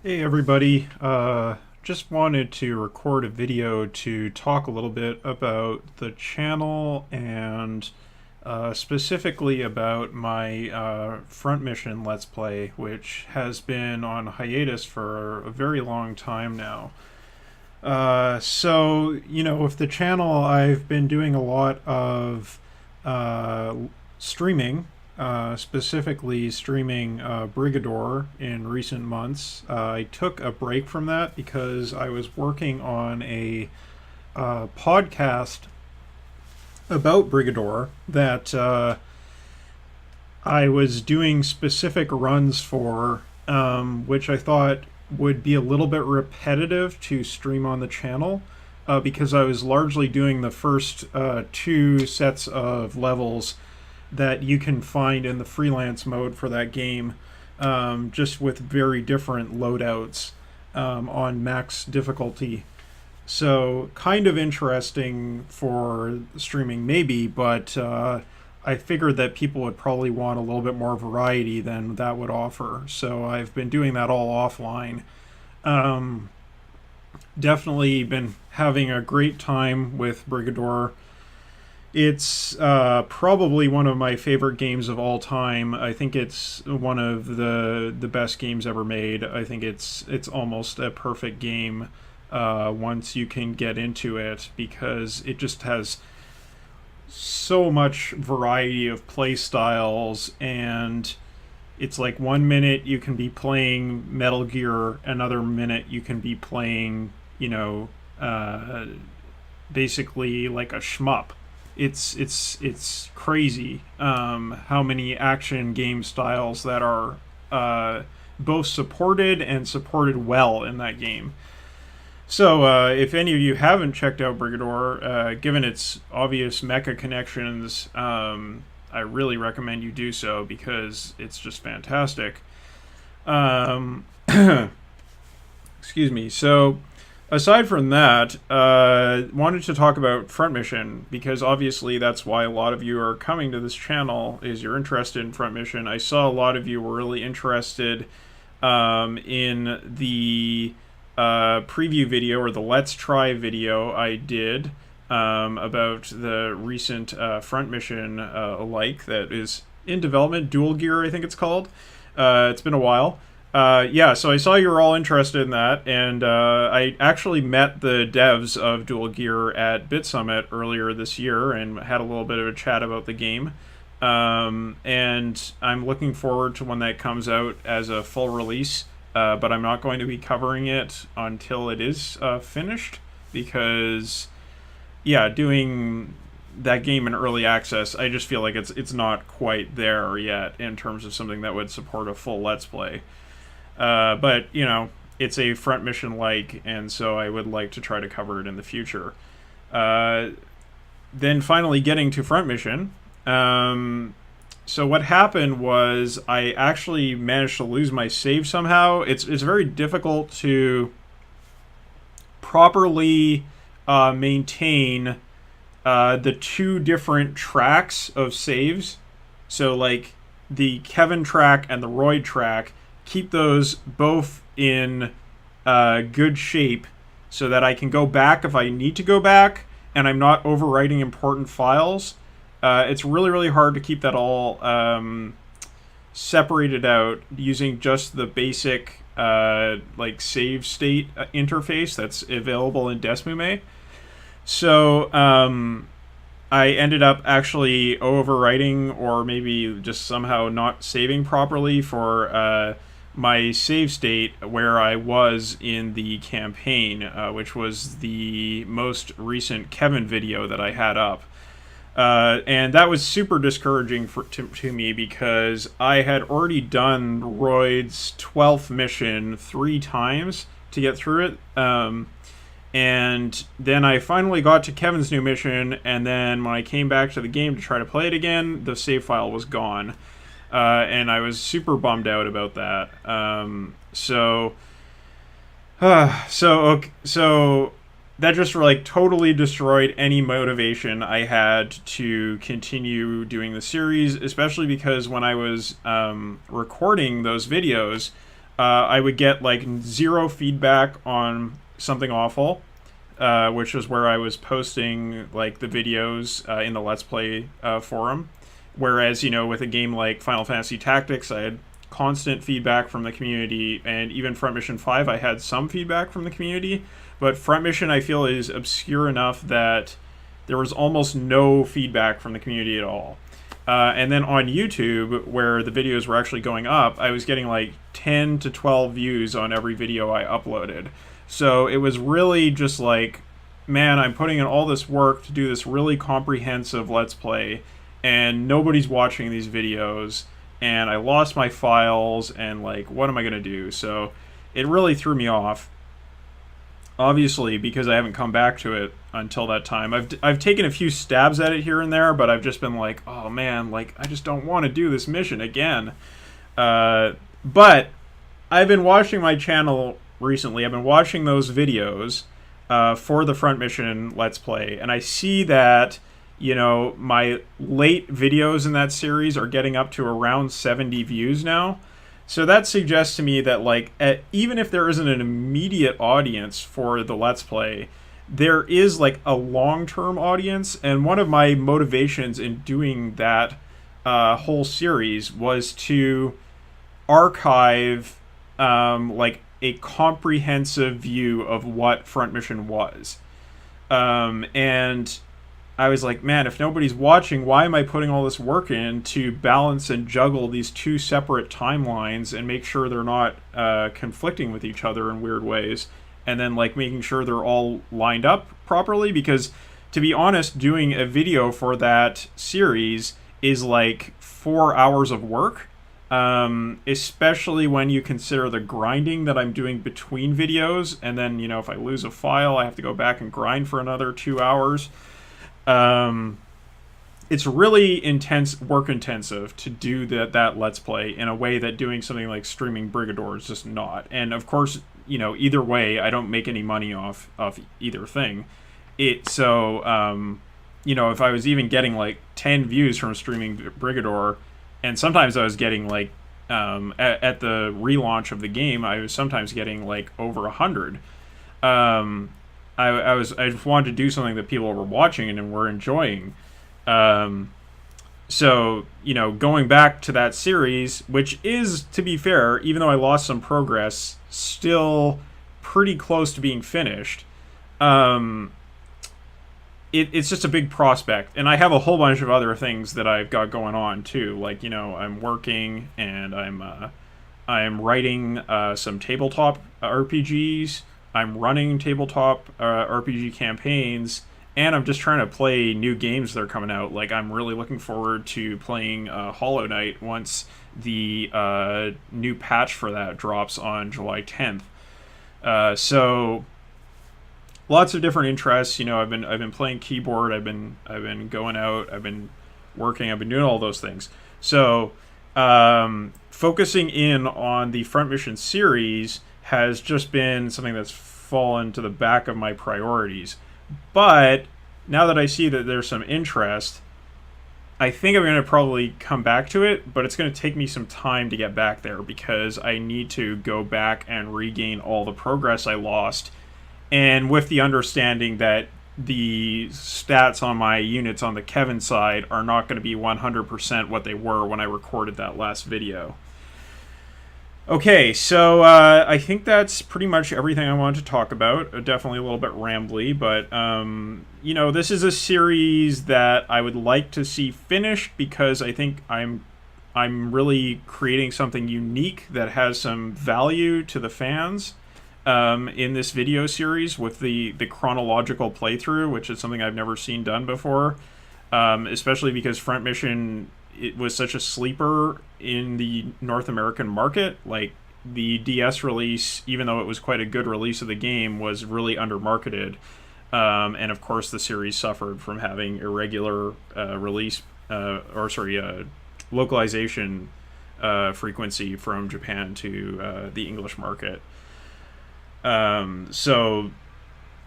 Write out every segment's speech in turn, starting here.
Hey everybody, just wanted to record a video to talk a little bit about the channel and specifically about my front mission Let's Play, which has been on hiatus for a very long time now. With the channel, I've been doing a lot of uh, streaming, specifically streaming Brigador in recent months. I took a break from that because I was working on a podcast about Brigador that I was doing specific runs for, which I thought would be a little bit repetitive to stream on the channel because I was largely doing the first two sets of levels that you can find in the freelance mode for that game, just with very different loadouts on max difficulty. So, kind of interesting for streaming, maybe, but I figured that people would probably want a little bit more variety than that would offer. So, I've been doing that all offline. Um, Definitely been having a great time with Brigador. It's probably one of my favorite games of all time. I think it's one of the best games ever made. I think it's almost a perfect game once you can get into it because it just has so much variety of play styles, and it's like 1 minute you can be playing Metal Gear, another minute you can be playing, uh, basically like a shmup. It's crazy how many action game styles that are both supported and supported well in that game. So, if any of you haven't checked out Brigador, given its obvious mecha connections, I really recommend you do so because it's just fantastic. Um, Excuse me. So, aside from that, wanted to talk about Front Mission because obviously that's why a lot of you are coming to this channel is you're interested in Front Mission. I saw a lot of you were really interested in the preview video or the Let's Try video I did about the recent Front Mission alike that is in development, Dual Gear I think it's called. It's been a while. Yeah, so I saw you were all interested in that, and I actually met the devs of Dual Gear at Bit Summit earlier this year and had a little bit of a chat about the game. And I'm looking forward to when that comes out as a full release, but I'm not going to be covering it until it is finished because, yeah, doing that game in early access, I just feel like it's not quite there yet in terms of something that would support a full Let's Play. But, it's a Front Mission like, and so I would like to try to cover it in the future. Then finally getting to Front Mission. So what happened was I actually managed to lose my save somehow. It's very difficult to properly maintain the two different tracks of saves. So, like, the Kevin track and the Royd track, keep those both in good shape so that I can go back if I need to go back and I'm not overwriting important files. It's really, really hard to keep that all separated out using just the basic save state interface that's available in Desmume. So I ended up actually overwriting or maybe just somehow not saving properly for my save state where I was in the campaign, which was the most recent Kevin video that I had up. And that was super discouraging to me because I had already done Royd's 12th mission 3 times to get through it. And then I finally got to Kevin's new mission, and then when I came back to the game to try to play it again, the save file was gone. And I was super bummed out about that. So that just totally destroyed any motivation I had to continue doing the series, especially because when I was recording those videos, I would get like zero feedback on something awful, which was where I was posting like the videos in the Let's Play forum. Whereas, with a game like Final Fantasy Tactics, I had constant feedback from the community, and even Front Mission 5, I had some feedback from the community. But Front Mission, I feel, is obscure enough that there was almost no feedback from the community at all. And then on YouTube, where the videos were actually going up, I was getting like 10 to 12 views on every video I uploaded. So it was really just like, man, I'm putting in all this work to do this really comprehensive Let's Play, and nobody's watching these videos, and I lost my files, and like, what am I going to do? So it really threw me off. Obviously, because I haven't come back to it until that time. I've taken a few stabs at it here and there, but I've just been like, oh man, like, I just don't want to do this mission again. But I've been watching my channel recently. I've been watching those videos for the Front Mission Let's Play, and I see that, my late videos in that series are getting up to around 70 views now. So that suggests to me that, like, even if there isn't an immediate audience for the Let's Play, there is, like, a long-term audience. And one of my motivations in doing that whole series was to archive, like, a comprehensive view of what Front Mission was. And I was like, man, if nobody's watching, why am I putting all this work in to balance and juggle these two separate timelines and make sure they're not conflicting with each other in weird ways, and then like making sure they're all lined up properly? Because to be honest, doing a video for that series is like 4 hours of work, especially when you consider the grinding that I'm doing between videos, and then if I lose a file, I have to go back and grind for another 2 hours. It's really work intensive to do that Let's Play in a way that doing something like streaming Brigador is just not. And of course, either way, I don't make any money off either thing. If I was even getting like 10 views from streaming Brigador, and sometimes I was getting like, at the relaunch of the game, I was sometimes getting like over 100. I just wanted to do something that people were watching and were enjoying. So, going back to that series, which is, to be fair, even though I lost some progress, still pretty close to being finished. It's just a big prospect. And I have a whole bunch of other things that I've got going on, too. Like, I'm working, and I'm writing some tabletop RPGs. I'm running tabletop RPG campaigns, and I'm just trying to play new games that are coming out. Like, I'm really looking forward to playing Hollow Knight once the new patch for that drops on July 10th. So, lots of different interests. I've been playing keyboard. I've been going out. I've been working. I've been doing all those things. So, focusing in on the Front Mission series has just been something that's fallen to the back of my priorities. But now that I see that there's some interest, I think I'm going to probably come back to it, but it's going to take me some time to get back there because I need to go back and regain all the progress I lost, and with the understanding that the stats on my units on the Kevin side are not going to be 100% what they were when I recorded that last video. Okay, so I think that's pretty much everything I wanted to talk about. Definitely a little bit rambly, but, this is a series that I would like to see finished because I think I'm really creating something unique that has some value to the fans in this video series with the chronological playthrough, which is something I've never seen done before, especially because Front Mission, it was such a sleeper in the North American market. Like, the DS release, even though it was quite a good release of the game, was really undermarketed. And of course the series suffered from having irregular localization frequency from Japan to the English market. So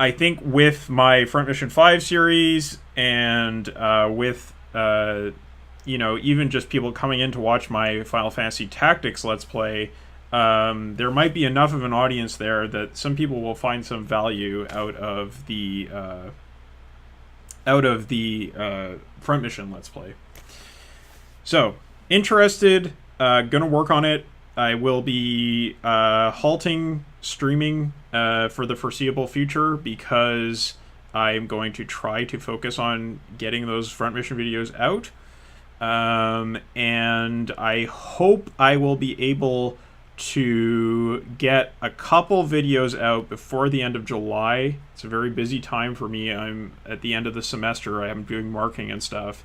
I think with my Front Mission 5 series and with even just people coming in to watch my Final Fantasy Tactics Let's Play, there might be enough of an audience there that some people will find some value out of the front mission Let's Play. So, interested, gonna work on it. I will be halting streaming for the foreseeable future because I'm going to try to focus on getting those front mission videos out. And I hope I will be able to get a couple videos out before the end of July. It's a very busy time for me. I'm at the end of the semester. I'm doing marking and stuff.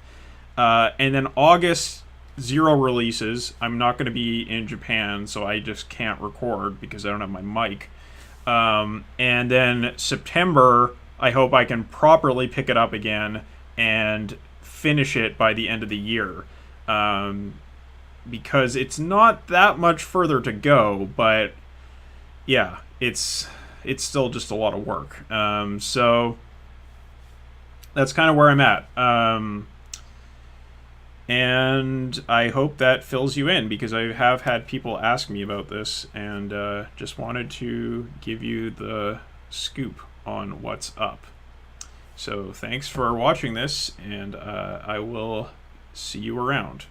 And then August, 0 releases. I'm not going to be in Japan, so I just can't record because I don't have my mic. And then September, I hope I can properly pick it up again and finish it by the end of the year. Because it's not that much further to go, but yeah, it's still just a lot of work. So that's kind of where I'm at. And I hope that fills you in, because I have had people ask me about this, and just wanted to give you the scoop on what's up. So thanks for watching this, and I will see you around.